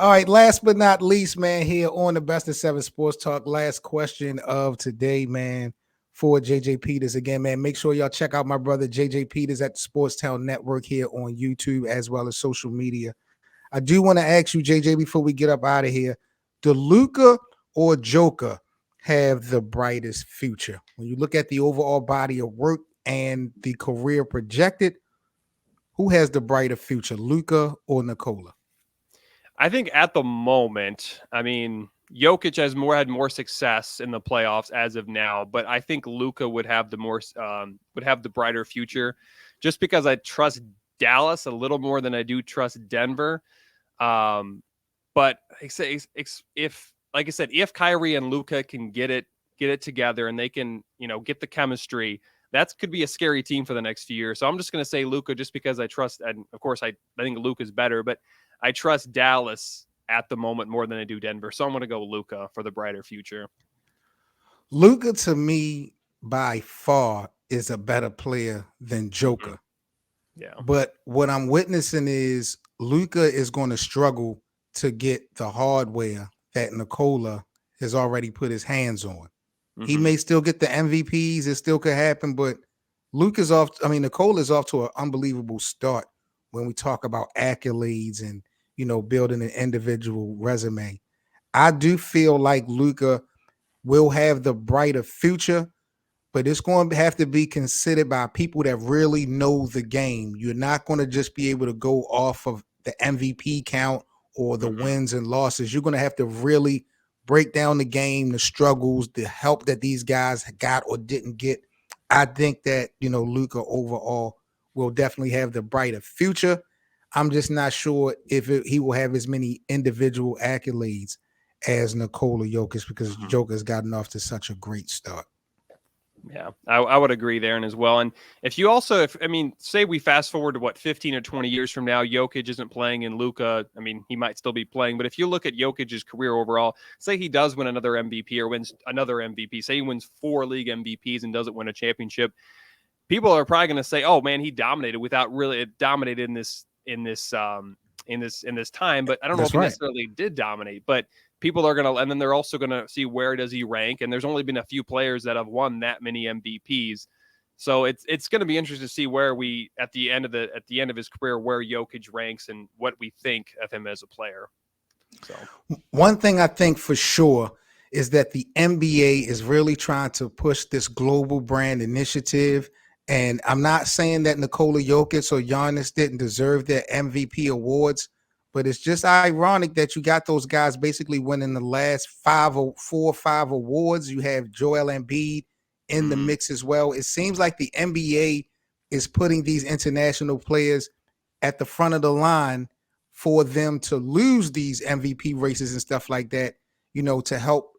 All right, last but not least, man, here on the Best of Seven Sports Talk. Last question of today, man, for JJ Peters. Again, man, make sure y'all check out my brother JJ Peters at the Sportstown Network here on YouTube as well as social media. I do want to ask you, JJ, before we get up out of here, do Luka or Joker have the brightest future? When you look at the overall body of work and the career projected, who has the brighter future, Luka or Nikola? I think at the moment, I mean, Jokic had more success in the playoffs as of now, but I think Luka would have the brighter future, just because I trust Dallas a little more than I do trust Denver. But if Kyrie and Luka can get it together and they can get the chemistry, that could be a scary team for the next few years. So I'm just going to say Luka, just because I trust, and of course I think Luka's better, but I trust Dallas at the moment more than I do Denver. So I'm going to go Luka for the brighter future. Luka, to me, by far, is a better player than Joker. Mm-hmm. Yeah. But what I'm witnessing is Luka is going to struggle to get the hardware that Nikola has already put his hands on. Mm-hmm. He may still get the MVPs. It still could happen, but Nikola is off to an unbelievable start when we talk about accolades and, building an individual resume. I do feel like Luka will have the brighter future, but it's going to have to be considered by people that really know the game. You're not going to just be able to go off of the MVP count or the wins and losses. You're going to have to really break down the game, the struggles, the help that these guys got or didn't get. I think that, Luka overall will definitely have the brighter future. I'm just not sure if he will have as many individual accolades as Nikola Jokic, because Joker's gotten off to such a great start. Yeah, I would agree there and as well. And say we fast forward to 15 or 20 years from now, Jokic isn't playing and Luka, he might still be playing. But if you look at Jokic's career overall, say he does win another MVP or wins another MVP, say he wins 4 league MVPs and doesn't win a championship, people are probably going to say, "Oh man, he dominated in this time." But I don't know if he necessarily did dominate, but people are going to, and then they're also going to see where does he rank. And there's only been a few players that have won that many MVPs. So it's going to be interesting to see where we, at the end of his career, where Jokic ranks and what we think of him as a player. So one thing I think for sure is that the NBA is really trying to push this global brand initiative. And I'm not saying that Nikola Jokic or Giannis didn't deserve their MVP awards, but it's just ironic that you got those guys basically winning the last 4 or 5 awards. You have Joel Embiid in the mix as well. It seems like the NBA is putting these international players at the front of the line for them to lose these MVP races and stuff like that, to help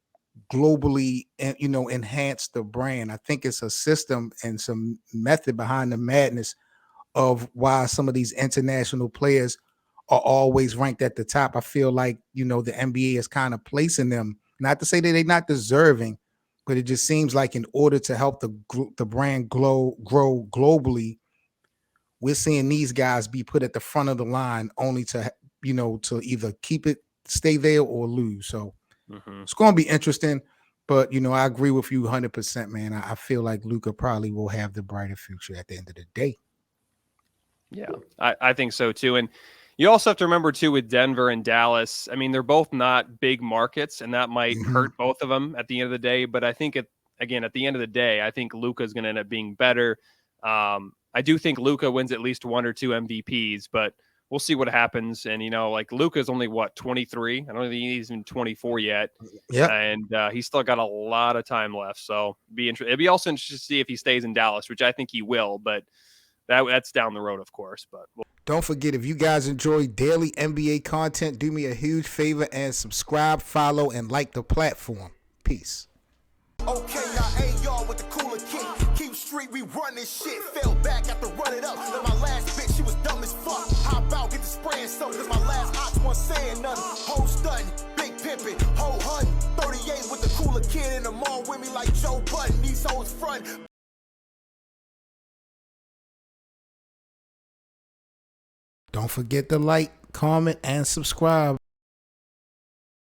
globally and, enhance the brand. I think it's a system and some method behind the madness of why some of these international players are always ranked at the top. I feel like, the NBA is kind of placing them, not to say that they're not deserving, but it just seems like in order to help the brand grow globally, we're seeing these guys be put at the front of the line only to, to either stay there or lose. So it's going to be interesting, but, I agree with you 100%, man. I feel like Luka probably will have the brighter future at the end of the day. Yeah, I think so too. And you also have to remember too, with Denver and Dallas, they're both not big markets, and that might hurt both of them at the end of the day. But I think at the end of the day, I think Luka is going to end up being better. I do think Luka wins at least 1 or 2 MVPs, but we'll see what happens. And, Luka's only 23. I don't think he's even 24 yet. Yeah. And he's still got a lot of time left. So it'd be also interesting to see if he stays in Dallas, which I think he will, but that's down the road, of course. But don't forget, if you guys enjoy daily NBA content, do me a huge favor and subscribe, follow, and like the platform. Peace. Okay, now AR with the cooler kick. Keep street, we run this shit. Fell back after run it up. Then my last bitch, she was dumb as fuck. Hop out, get the spraying something. Cause my last ox wasn't saying nothing. Whole stunting, big pimpin', whole hunting. 38 with the cooler kid in the mall with me like Joe Budden. These hoes front. Don't forget to like, comment, and subscribe.